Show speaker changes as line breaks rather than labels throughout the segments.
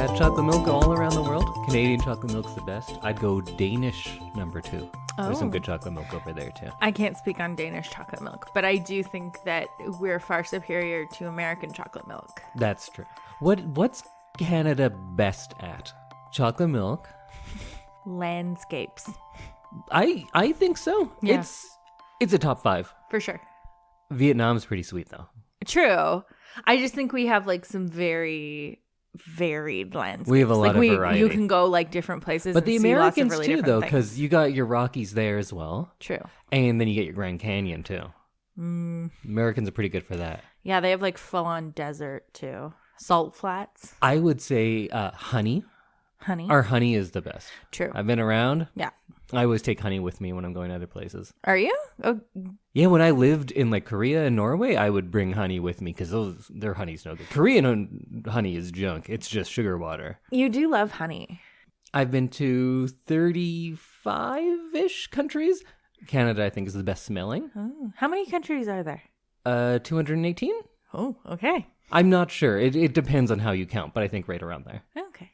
chocolate milk all around the world. Canadian chocolate milk's the best. I'd go Danish number 2. There's some good chocolate milk over there too.
I can't speak on Danish chocolate milk, but I do think that we're far superior to American chocolate milk.
That's true. What's Canada best at? Chocolate milk?
Landscapes.
I think so.
Yeah.
It's a top 5.
For sure.
Vietnam's pretty sweet though.
True. I just think we have like some very varied landscapes.
We have a lot of variety.
You can go like different places.
But the
see
Americans
lots of really
too,
different
though,
things.
because you got your Rockies there as well.
True.
And then you get your Grand Canyon too. Americans are pretty good for that.
Yeah, they have like full-on desert too. Salt flats.
I would say honey.
Honey.
Our honey is the best.
True.
I've been around.
Yeah.
I always take honey with me when I'm going to other places.
Are you? Oh,
Yeah, when I lived in like Korea and Norway, I would bring honey with me because their honey's no good. Korean honey is junk. It's just sugar water.
you do love honey.
I've been to 35-ish countries. Canada, I think, is the best smelling.
Oh. How many countries are there?
218?
Oh, okay.
I'm not sure. It depends on how you count, but I think right around there.
Okay.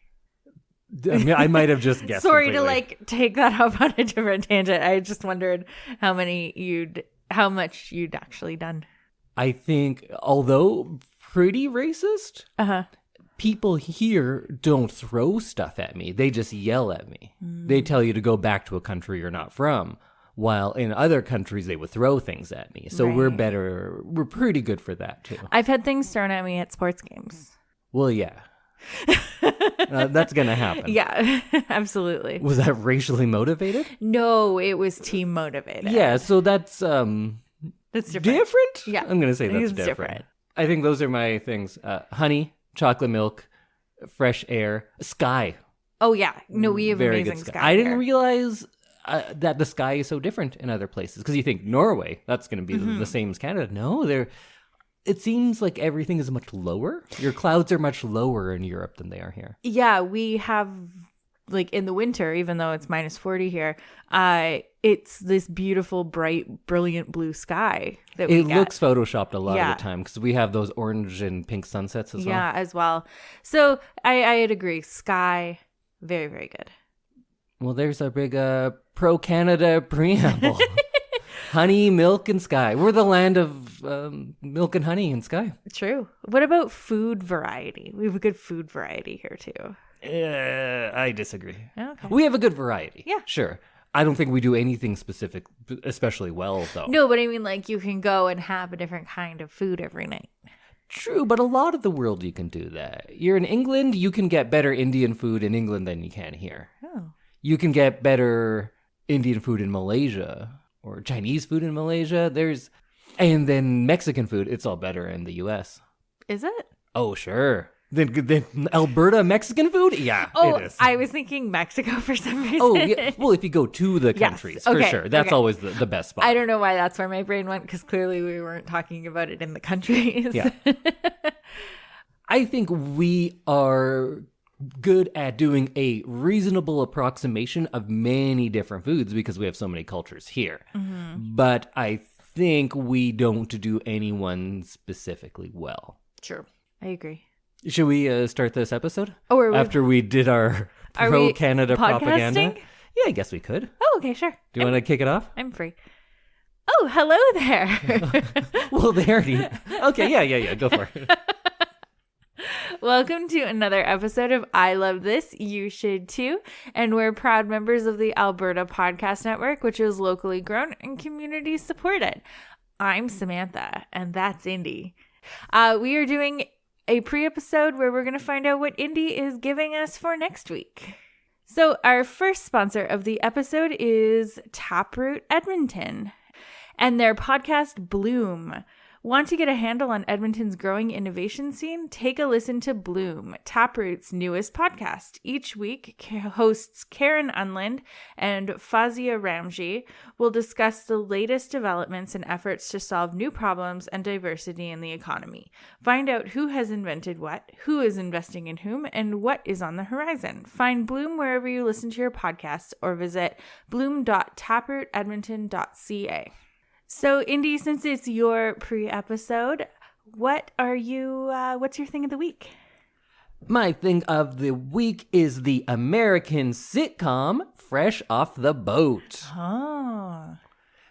I mean, I might have just guessed.
Sorry to
completely.
like take that off on a different tangent. I just wondered how much you'd actually done.
I think, although pretty racist,
Uh-huh.
people here don't throw stuff at me. They just yell at me. They tell you to go back to a country you're not from. While in other countries, they would throw things at me. So we're
Right.
better. We're pretty good for that, too.
I've had things thrown at me at sports games.
Well, yeah. That's going to happen.
Yeah, absolutely.
Was that racially motivated?
No, it was team motivated.
Yeah, so that's
That's different.
different?
Yeah.
I'm going to say
I think
that's
it's
different.
different.
I think those are my things. Honey, chocolate milk, fresh air, sky.
Oh, yeah. No, we have
Very
amazing
good
sky.
I didn't
here.
realize that the sky is so different in other places. Because you think Norway, that's going to be the same as Canada. No, it seems like everything is much lower. Your clouds are much lower in Europe than they are here.
Yeah, we have, like, in the winter, even though it's minus 40 here, it's this beautiful, bright, brilliant blue sky that we
It
get.
looks photoshopped a lot
Yeah.
of the time because we have those orange and pink sunsets as well.
Yeah, as well. So I'd agree. Sky, very, very good.
Well, there's a big pro-Canada preamble. Honey, milk, and sky. We're the land of milk and honey and sky.
True. What about food variety? We have a good food variety here, too.
I disagree.
Okay.
We have a good variety.
Yeah.
Sure. I don't think we do anything specific, especially well, though.
No, but I mean, like, you can go and have a different kind of food every night.
True, but a lot of the world you can do that. You're in England, you can get better Indian food in England than you can here.
Oh.
You can get better Indian food in Malaysia or Chinese food in Malaysia. And then Mexican food, it's all better in the U.S.
Is it?
Oh, sure. Then Alberta Mexican food? Yeah,
Oh,
it is.
I was thinking Mexico for some reason.
Oh, yeah. Well, if you go to the countries, for
okay,
sure. That's
okay.
always the best spot.
I don't know why that's where my brain went, because clearly we weren't talking about it in the countries.
Yeah. I think we are good at doing a reasonable approximation of many different foods because we have so many cultures here.
Mm-hmm.
But I think we don't do any one specifically well.
True. I agree.
Should we start this episode?
Oh, are we
After we did our
Are we
pro-Canada propaganda?
podcasting?
Yeah, I guess we could.
Oh, okay, sure.
Do you want to kick it off?
I'm free. Oh, hello there.
Well, they already... Okay, yeah. Go for it.
Welcome to another episode of I Love This, You Should Too. And we're proud members of the Alberta Podcast Network, which is locally grown and community supported. I'm Samantha, and that's Indy. We are doing a pre-episode where we're going to find out what Indy is giving us for next week. So our first sponsor of the episode is Taproot Edmonton and their podcast Bloom. Want to get a handle on Edmonton's growing innovation scene? Take a listen to Bloom, Taproot's newest podcast. Each week, hosts Karen Unland and Fazia Ramji will discuss the latest developments and efforts to solve new problems and diversity in the economy. Find out who has invented what, who is investing in whom, and what is on the horizon. Find Bloom wherever you listen to your podcasts or visit bloom.taprootedmonton.ca. So, Indy, since it's your pre-episode, what's your thing of the week?
My thing of the week is the American sitcom Fresh Off the Boat.
Oh.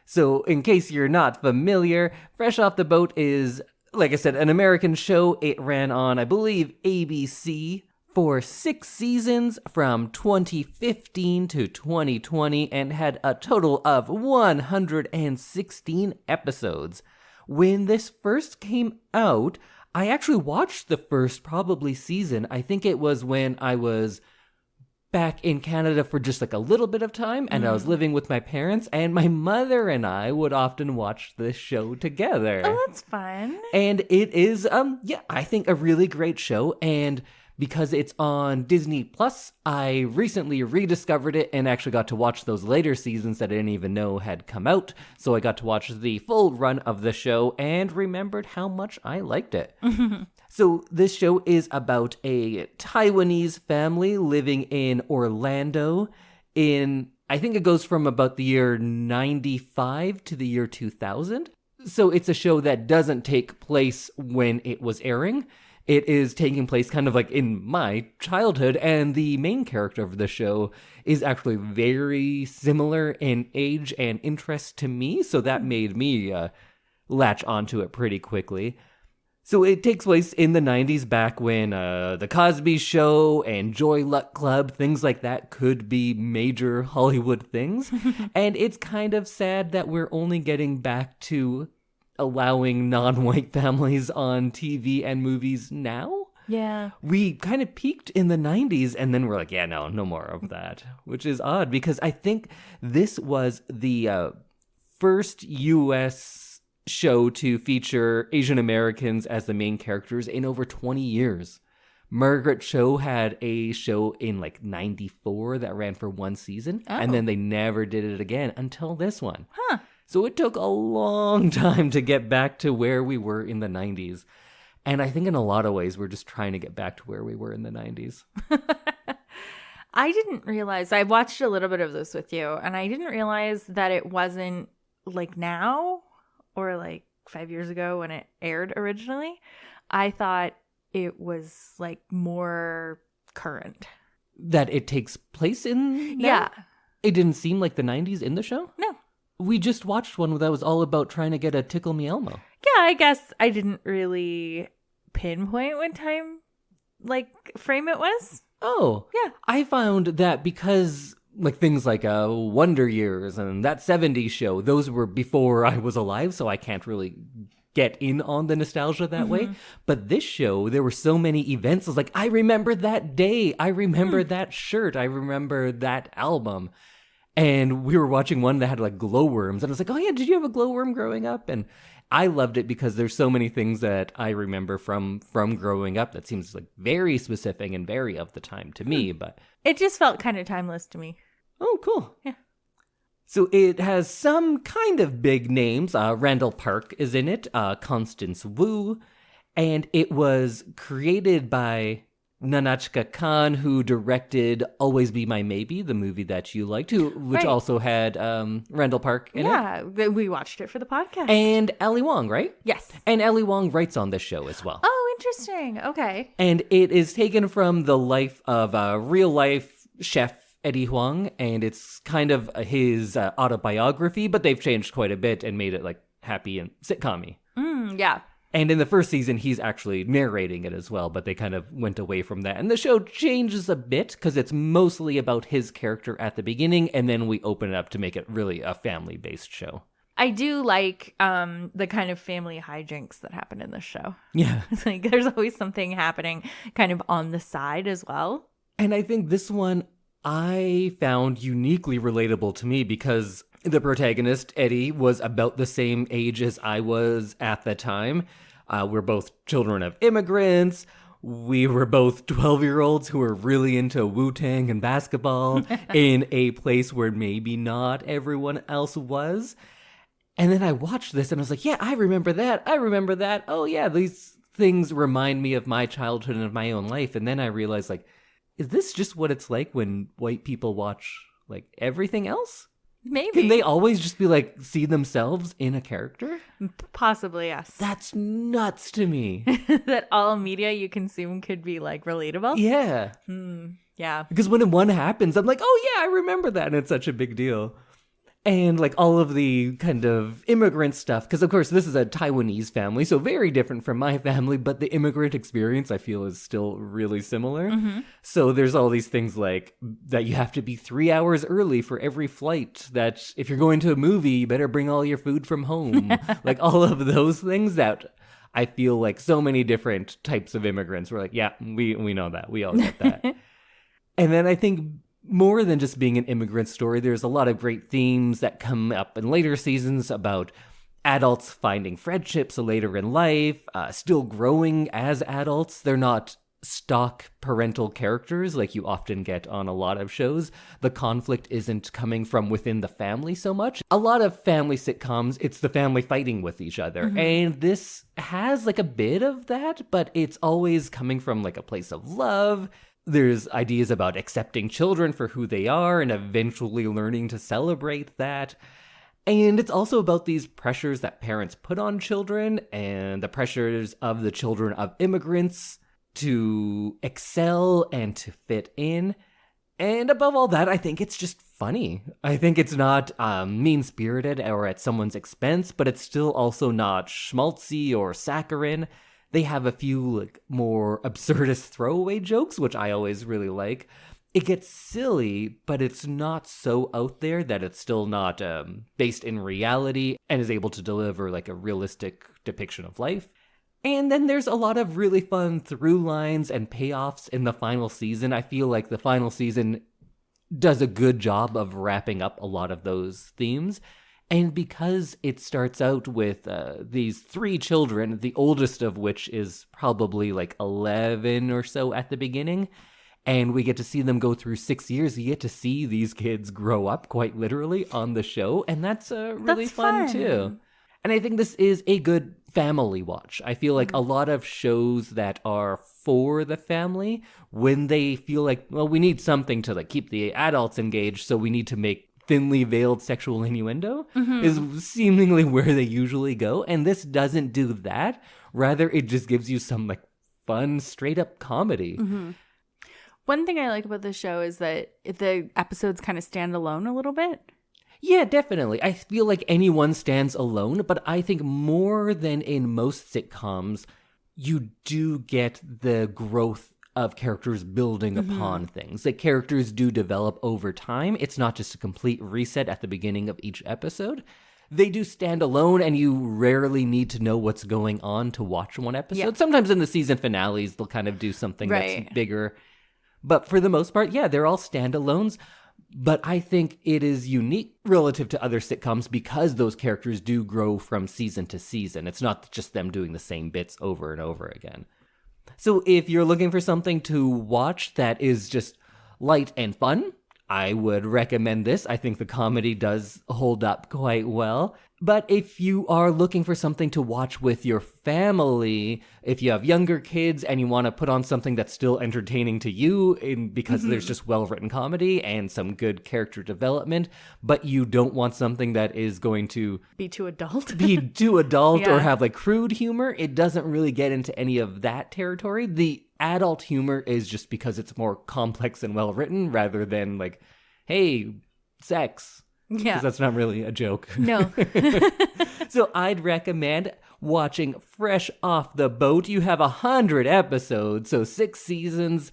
So, in case you're not familiar, Fresh Off the Boat is, like I said, an American show. It ran on, I believe, ABC for 6 seasons from 2015 to 2020 and had a total of 116 episodes. When this first came out, I actually watched the first probably season. I think it was when I was back in Canada for just like a little bit of time, and I was living with my parents, and my mother and I would often watch this show together.
Oh, that's fun.
And it is, I think a really great show, and because it's on Disney Plus, I recently rediscovered it and actually got to watch those later seasons that I didn't even know had come out. So I got to watch the full run of the show and remembered how much I liked it. So this show is about a Taiwanese family living in Orlando in, I think it goes from about the year 95 to the year 2000. So it's a show that doesn't take place when it was airing. It is taking place kind of like in my childhood, and the main character of the show is actually very similar in age and interest to me, so that made me latch onto it pretty quickly. So it takes place in the 90s, back when The Cosby Show and Joy Luck Club, things like that could be major Hollywood things. And it's kind of sad that we're only getting back to allowing non-white families on TV and movies now.
Yeah.
We kind of peaked in the 90s, and then we're like, yeah, no more of that, which is odd because I think this was the first U.S. show to feature Asian Americans as the main characters in over 20 years. Margaret Cho had a show in like 94 that ran for 1 season, and then they never did it again until this one.
Huh.
So it took a long time to get back to where we were in the 90s. And I think in a lot of ways, we're just trying to get back to where we were in the 90s.
I didn't realize, I watched a little bit of this with you, and I didn't realize that it wasn't like now or like 5 years ago when it aired originally. I thought it was like more current.
That it takes place in now?
Yeah.
It didn't seem like the 90s in the show?
No.
We just watched one that was all about trying to get a Tickle Me Elmo.
Yeah, I guess I didn't really pinpoint what time, like, frame it was.
Oh.
Yeah.
I found that because like things like Wonder Years and that 70s show, those were before I was alive, so I can't really get in on the nostalgia that way. But this show, there were so many events. I was like, I remember that day. I remember that shirt. I remember that album. And we were watching one that had like glowworms. And I was like, oh yeah, did you have a glowworm growing up? And I loved it because there's so many things that I remember from growing up that seems like very specific and very of the time to me. But
it just felt kind of timeless to me.
Oh, cool.
Yeah.
So it has some kind of big names. Randall Park is in it, Constance Wu. And it was created by Nahnatchka Khan, who directed Always Be My Maybe, the movie that you liked, which also had Randall Park in it.
Yeah, we watched it for the podcast.
And Ellery Lloyd, right?
Yes.
And Ellery Lloyd writes on this show as well.
Oh, interesting. Okay.
And it is taken from the life of a real-life chef, Eddie Huang, and it's kind of his autobiography, but they've changed quite a bit and made it like happy and sitcom-y.
Yeah.
And in the first season, he's actually narrating it as well, but they kind of went away from that. And the show changes a bit because it's mostly about his character at the beginning, and then we open it up to make it really a family-based show.
I do like the kind of family hijinks that happen in this show.
Yeah.
It's like there's always something happening kind of on the side as well.
And I think this one I found uniquely relatable to me because the protagonist, Eddie, was about the same age as I was at the time. We're both children of immigrants. We were both 12-year-olds who were really into Wu-Tang and basketball in a place where maybe not everyone else was. And then I watched this and I was like, yeah, I remember that. I remember that. Oh, yeah, these things remind me of my childhood and of my own life. And then I realized, like, is this just what it's like when white people watch, like, everything else?
Maybe.
Can they always just be like, see themselves in a character?
Possibly, yes.
That's nuts to me.
That all media you consume could be like relatable?
Yeah.
Yeah.
Because when one happens, I'm like, oh yeah, I remember that. And it's such a big deal. And like all of the kind of immigrant stuff, because of course this is a Taiwanese family, so very different from my family, but the immigrant experience I feel is still really similar. So there's all these things like that you have to be 3 hours early for every flight, that if you're going to a movie, you better bring all your food from home. Like all of those things that I feel like so many different types of immigrants were like, yeah, we know that. We all get that. And then I think more than just being an immigrant story, there's a lot of great themes that come up in later seasons about adults finding friendships later in life, still growing as adults. They're not stock parental characters like you often get on a lot of shows. The conflict isn't coming from within the family so much. A lot of family sitcoms, it's the family fighting with each other. And this has like a bit of that, but it's always coming from like a place of love. There's ideas about accepting children for who they are and eventually learning to celebrate that. And it's also about these pressures that parents put on children and the pressures of the children of immigrants to excel and to fit in. And above all that, I think it's just funny. I think it's not mean-spirited or at someone's expense, but it's still also not schmaltzy or saccharine. They have a few like more absurdist throwaway jokes, which I always really like. It gets silly, but it's not so out there that it's still not based in reality and is able to deliver like a realistic depiction of life. And then there's a lot of really fun through lines and payoffs in the final season. I feel like the final season does a good job of wrapping up a lot of those themes. And because it starts out with these 3 children, the oldest of which is probably like 11 or so at the beginning, and we get to see them go through 6 years, you get to see these kids grow up quite literally on the show, and that's really fun too. And I think this is a good family watch. I feel like a lot of shows that are for the family, when they feel like, well, we need something to like keep the adults engaged, so we need to make thinly veiled sexual innuendo, is seemingly where they usually go. And this doesn't do that. Rather, it just gives you some like fun, straight up comedy.
One thing I like about this show is that the episodes kind of stand alone a little bit.
Yeah, definitely. I feel like anyone stands alone, but I think more than in most sitcoms, you do get the growth of characters building upon things. The characters do develop over time. It's not just a complete reset at the beginning of each episode. They do stand alone, and you rarely need to know what's going on to watch one episode.
Yeah.
Sometimes in the season finales, they'll kind of do something that's bigger. But for the most part, yeah, they're all standalones. But I think it is unique relative to other sitcoms because those characters do grow from season to season. It's not just them doing the same bits over and over again. So if you're looking for something to watch that is just light and fun, I would recommend this. I think the comedy does hold up quite well. But if you are looking for something to watch with your family, if you have younger kids and you want to put on something that's still entertaining to you because there's just well-written comedy and some good character development, but you don't want something that is going to
be too adult,
or have like crude humor, it doesn't really get into any of that territory. The adult humor is just because it's more complex and well-written rather than like, hey, sex. Yeah. Because that's not really a joke.
No.
So I'd recommend watching Fresh Off the Boat. You have 100 episodes, so 6 seasons.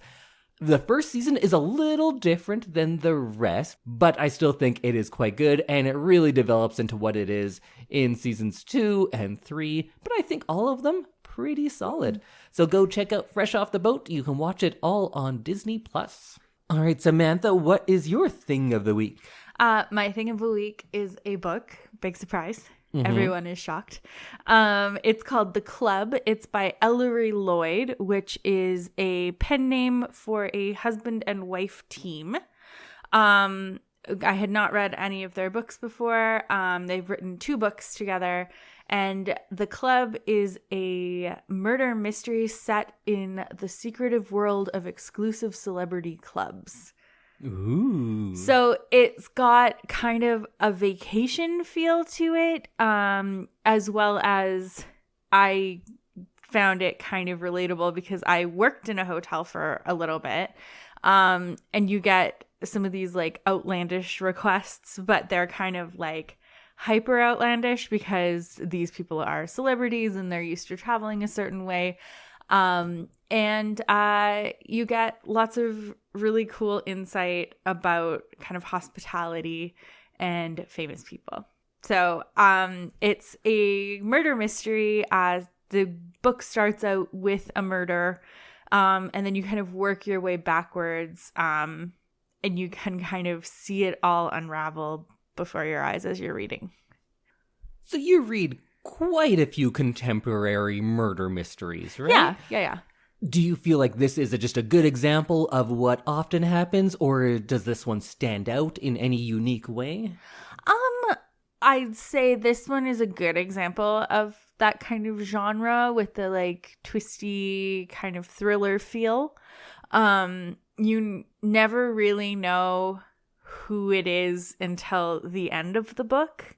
The first season is a little different than the rest, but I still think it is quite good, and it really develops into what it is in seasons 2 and 3. But I think all of them pretty solid. So go check out Fresh Off the Boat. You can watch it all on Disney+. All right, Samantha, what is your thing of the week?
My thing of the week is a book. Big surprise. Everyone is shocked. It's called The Club. It's by Ellery Lloyd, which is a pen name for a husband and wife team. I had not read any of their books before. They've written 2 books together. And The Club is a murder mystery set in the secretive world of exclusive celebrity clubs.
Ooh.
So it's got kind of a vacation feel to it, as well as I found it kind of relatable because I worked in a hotel for a little bit. And you get some of these like outlandish requests, but they're kind of like hyper outlandish because these people are celebrities and they're used to traveling a certain way. And you get lots of really cool insight about kind of hospitality and famous people. So it's a murder mystery. The book starts out with a murder, and then you kind of work your way backwards, and you can kind of see it all unravel before your eyes as you're reading.
So you read quite a few contemporary murder mysteries, right?
Yeah.
Do you feel like this is just a good example of what often happens, or does this one stand out in any unique way?
I'd say this one is a good example of that kind of genre with the like twisty kind of thriller feel. You never really know who it is until the end of the book.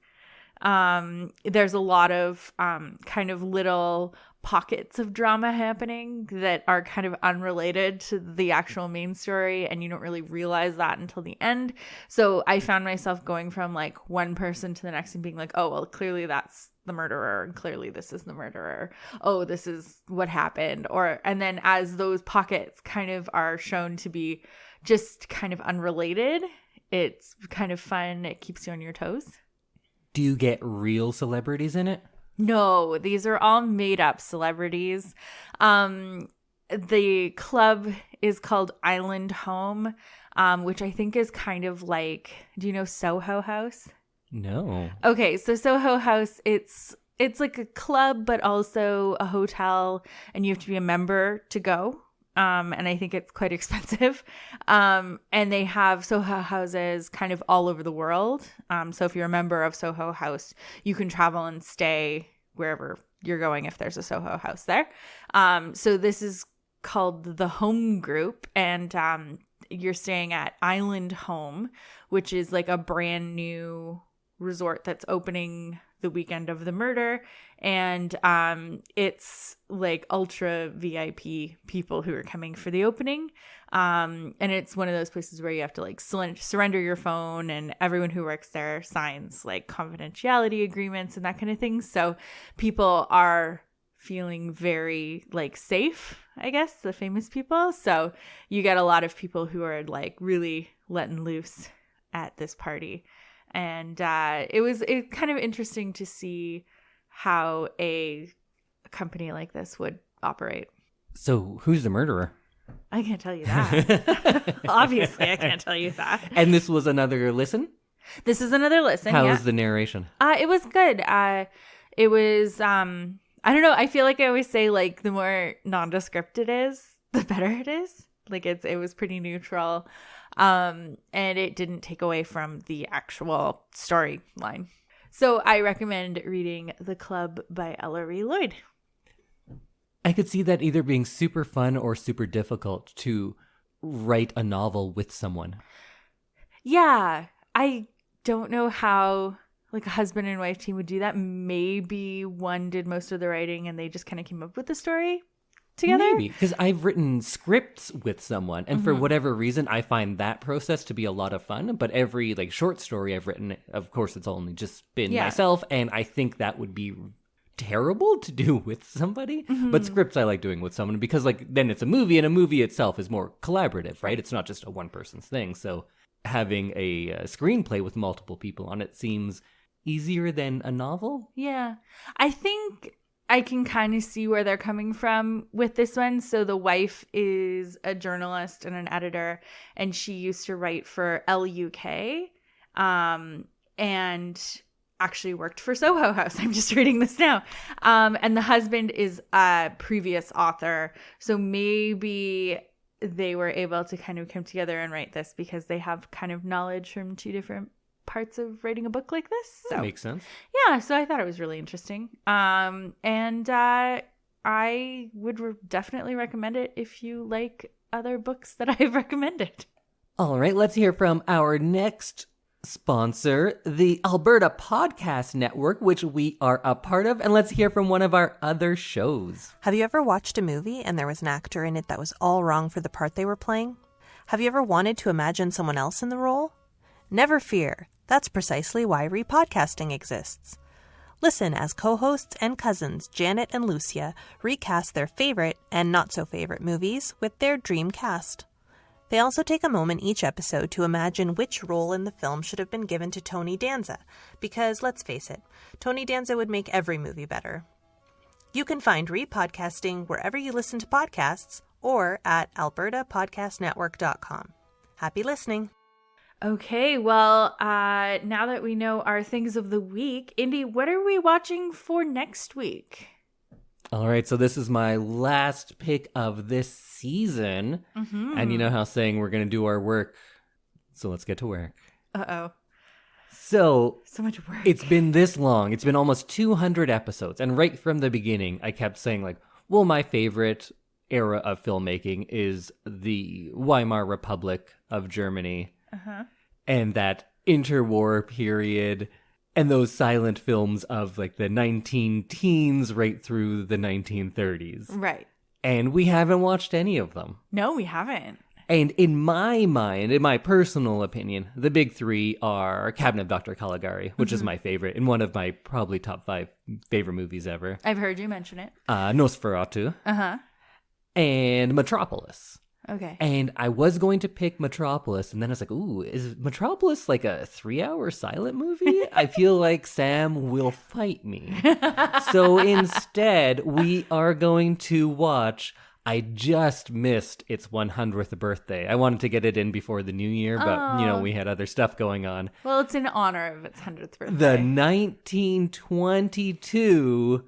There's a lot of kind of little pockets of drama happening that are kind of unrelated to the actual main story, and you don't really realize that until the end. So I found myself going from like one person to the next and being like, oh, well, clearly that's the murderer, and clearly this is the murderer. Oh, this is what happened. And then as those pockets kind of are shown to be just kind of unrelated, it's kind of fun. It keeps you on your toes.
Do you get real celebrities in it?
No, these are all made up celebrities. The club is called Island Home, which I think is kind of like, do you know Soho House?
No.
Okay, so Soho House, it's like a club, but also a hotel, and you have to be a member to go. And I think it's quite expensive. And they have Soho houses kind of all over the world. So if you're a member of Soho House, you can travel and stay wherever you're going if there's a Soho House there. So this is called the Home Group, and you're staying at Island Home, which is like a brand new resort that's opening the weekend of the murder, and it's like ultra VIP people who are coming for the opening, and it's one of those places where you have to like surrender your phone, and everyone who works there signs like confidentiality agreements and that kind of thing. So people are feeling very like safe, I guess, the famous people. So you get a lot of people who are like really letting loose at this party. And it was kind of interesting to see how a company like this would operate.
So who's the murderer?
I can't tell you that. Obviously, I can't tell you that.
And this was another listen?
This is another listen.
How was the narration?
It was good. It was, I don't know. I feel like I always say like the more nondescript it is, the better it is. Like it was pretty neutral. And it didn't take away from the actual storyline. So I recommend reading The Club by Ellery Lloyd.
I could see that either being super fun or super difficult to write a novel with someone.
Yeah, I don't know how like a husband and wife team would do that. Maybe one did most of the writing and they just kind of came up with the story together.
Maybe, because I've written scripts with someone, and for whatever reason, I find that process to be a lot of fun. But every like short story I've written, of course, it's only just been myself, and I think that would be terrible to do with somebody. But scripts I like doing with someone because like then it's a movie, and a movie itself is more collaborative, right? It's not just a one person's thing. So having a screenplay with multiple people on it seems easier than a novel.
Yeah, I think I can kind of see where they're coming from with this one. So the wife is a journalist and an editor, and she used to write for LUK, and actually worked for Soho House. I'm just reading this now. And the husband is a previous author. So maybe they were able to kind of come together and write this because they have kind of knowledge from two different parts of writing a book like this. So
That makes sense.
yeah, so I thought it was really interesting. And I would definitely recommend it if you like other books that I've recommended.
All right, let's hear from our next sponsor, the Alberta Podcast Network, which we are a part of. And let's hear from one of our other shows.
Have you ever watched a movie and there was an actor in it that was all wrong for the part they were playing? Have you ever wanted to imagine someone else in the role? Never fear. That's precisely why repodcasting exists. Listen as co-hosts and cousins Janet and Lucia recast their favorite and not-so-favorite movies with their dream cast. They also take a moment each episode to imagine which role in the film should have been given to Tony Danza, because, let's face it, Tony Danza would make every movie better. You can find repodcasting wherever you listen to podcasts or at albertapodcastnetwork.com. Happy listening!
Okay, well, now that we know our things of the week, Indy, what are we watching for next week?
All right, so this is my last pick of this season. Mm-hmm. And you know how saying we're going to do our work, so let's get to work.
Uh-oh.
So
much work.
It's been this long. It's been almost 200 episodes. And right from the beginning, I kept saying, like, well, my favorite era of filmmaking is the Weimar Republic of Germany. Uh-huh. And that interwar period. And those silent films of like the 19-teens right through the 1930s.
Right.
And we haven't watched any of them.
No, we haven't.
And in my mind, in my personal opinion, the big three are Cabinet of Dr. Caligari, which is my favorite, and one of my probably top 5 favorite movies ever.
I've heard you mention it.
Nosferatu.
Uh-huh.
And Metropolis.
Okay.
And I was going to pick Metropolis, and then I was like, ooh, is Metropolis like a 3-hour silent movie? I feel like Sam will fight me. So instead, we are going to watch I Just Missed Its 100th Birthday. I wanted to get it in before the new year, but, we had other stuff going on.
Well, it's in honor of its 100th birthday.
The 1922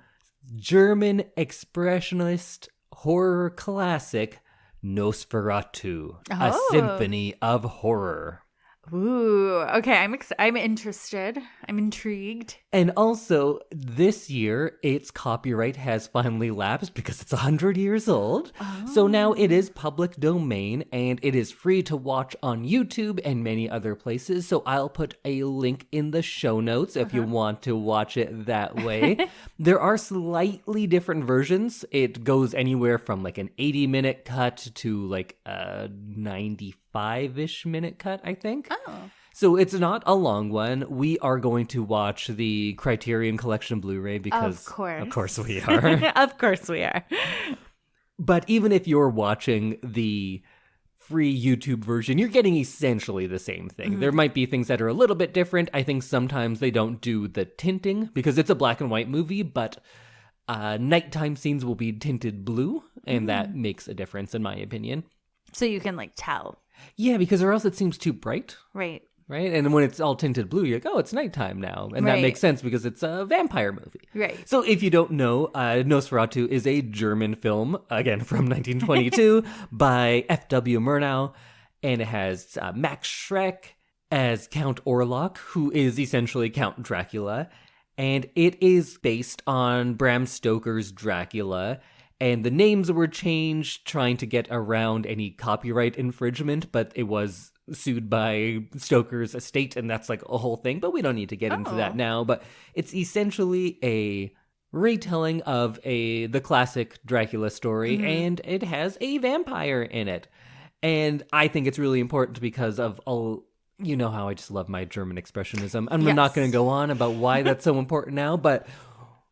German expressionist horror classic, Nosferatu, a symphony of horror.
Ooh, okay, I'm interested. I'm intrigued.
And also, this year, its copyright has finally lapsed because it's 100 years old. Oh. So now it is public domain, and it is free to watch on YouTube and many other places. So I'll put a link in the show notes if you want to watch it that way. There are slightly different versions. It goes anywhere from like an 80-minute cut to like a 95-ish minute cut, I think.
Oh.
So it's not a long one. We are going to watch the Criterion Collection Blu-ray because of course we are.
Of course we are.
But even if you're watching the free YouTube version, you're getting essentially the same thing. Mm-hmm. There might be things that are a little bit different. I think sometimes they don't do the tinting because it's a black and white movie, but nighttime scenes will be tinted blue, and that makes a difference in my opinion.
So you can like tell.
Yeah, because or else it seems too bright.
Right.
Right? And when it's all tinted blue, you're like, oh, it's nighttime now. And that makes sense because it's a vampire movie.
Right.
So if you don't know, Nosferatu is a German film, again, from 1922 by F.W. Murnau. And it has Max Schreck as Count Orlok, who is essentially Count Dracula. And it is based on Bram Stoker's Dracula. And the names were changed trying to get around any copyright infringement, but it was sued by Stoker's estate, and that's like a whole thing. But we don't need to get into that now. But it's essentially a retelling of the classic Dracula story, and it has a vampire in it. And I think it's really important because of all... You know how I just love my German expressionism. I'm not going to go on about why that's so important now, but...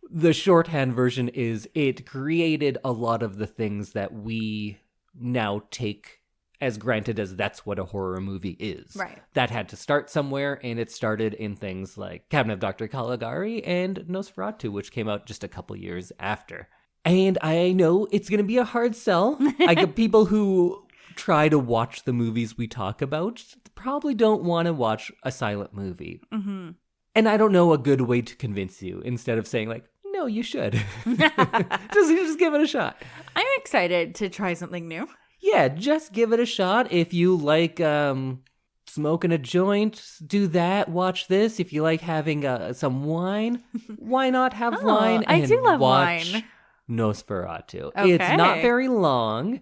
The shorthand version is it created a lot of the things that we now take as granted as that's what a horror movie is.
Right.
That had to start somewhere, and it started in things like Cabinet of Dr. Caligari and Nosferatu, which came out just a couple years after. And I know it's going to be a hard sell. I get people who try to watch the movies we talk about probably don't want to watch a silent movie. Mm-hmm. And I don't know a good way to convince you instead of saying like, no, you should. just give it a shot.
I'm excited to try something new.
Yeah, just give it a shot. If you like smoking a joint, do that. Watch this. If you like having some wine, why not have wine?
I do love
watch
wine.
Nosferatu.
Okay.
It's not very long.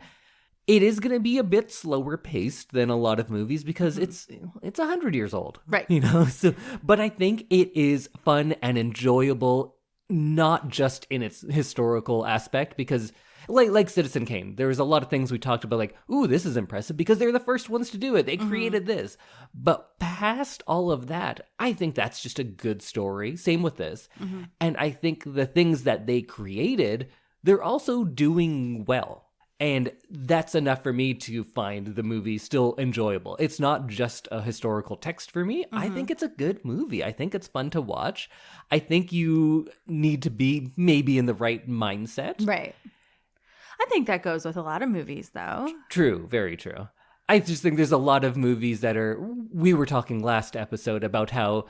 It is going to be a bit slower paced than a lot of movies because it's 100 years old.
Right.
So, but I think it is fun and enjoyable, not just in its historical aspect, because like Citizen Kane, there was a lot of things we talked about, like, ooh, this is impressive because they're the first ones to do it. They created this. But past all of that, I think that's just a good story. Same with this. And I think the things that they created, they're also doing well. And that's enough for me to find the movie still enjoyable. It's not just a historical text for me. I think it's a good movie. I think it's fun to watch. I think you need to be maybe in the right mindset.
Right. I think that goes with a lot of movies, though.
True. Very true. I just think there's a lot of movies that we were talking last episode about how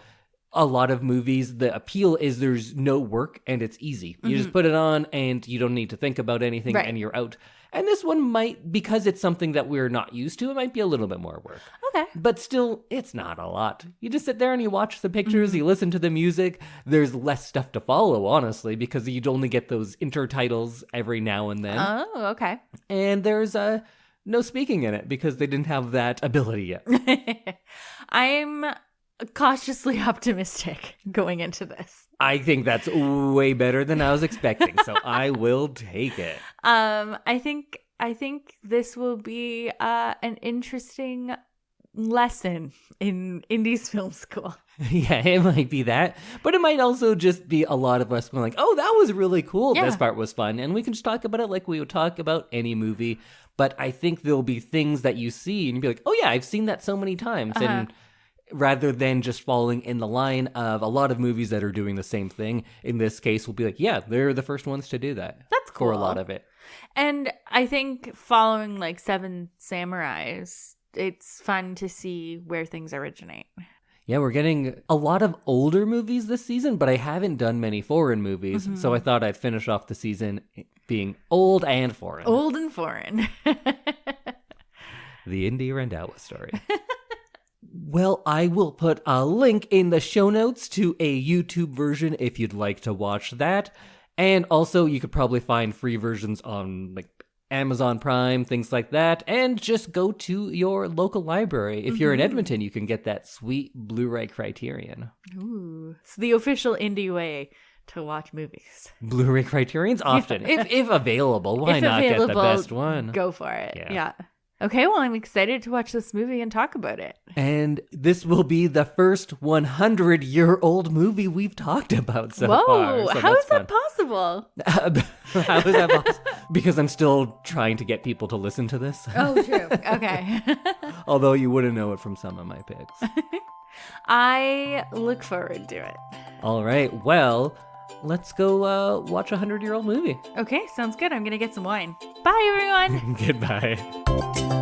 a lot of movies, the appeal is there's no work and it's easy. You just put it on and you don't need to think about anything and you're out. And this one might, because it's something that we're not used to, it might be a little bit more work.
Okay.
But still, it's not a lot. You just sit there and you watch the pictures, you listen to the music. There's less stuff to follow, honestly, because you'd only get those intertitles every now and then.
Oh, okay.
And there's no speaking in it because they didn't have that ability yet.
I'm cautiously optimistic going into this.
I think that's way better than I was expecting, so I will take it.
I think this will be an interesting lesson in Indy's film school.
Yeah, it might be that, but it might also just be a lot of us being like, "Oh, that was really cool.
Yeah.
This part was fun," and we can just talk about it like we would talk about any movie. But I think there'll be things that you see and you'll be like, "Oh yeah, I've seen that so many times," and rather than just falling in the line of a lot of movies that are doing the same thing. In this case, we'll be like, yeah, they're the first ones to do that.
That's cool.
For a lot of it.
And I think following like Seven Samurais, it's fun to see where things originate.
Yeah, we're getting a lot of older movies this season, but I haven't done many foreign movies. So I thought I'd finish off the season being old and foreign.
Old and foreign.
The Indy Randall story. Well, I will put a link in the show notes to a YouTube version if you'd like to watch that. And also, you could probably find free versions on like Amazon Prime, things like that. And just go to your local library. If you're in Edmonton, you can get that sweet Blu-ray Criterion.
Ooh, it's the official Indy way to watch movies.
Blu-ray Criterion's often, if available. Why not get the best one?
Go for it.
Yeah.
Yeah. Okay, well, I'm excited to watch this movie and talk about it.
And this will be the first 100-year-old movie we've talked about so far.
Whoa,
So
how
that's
is that possible?
How is that possible? Because I'm still trying to get people to listen to this.
Oh, true. Okay.
Although you wouldn't know it from some of my picks.
I look forward to it.
All right, well, let's go watch a 100-year-old movie.
Okay, sounds good. I'm going to get some wine. Bye, everyone.
Goodbye.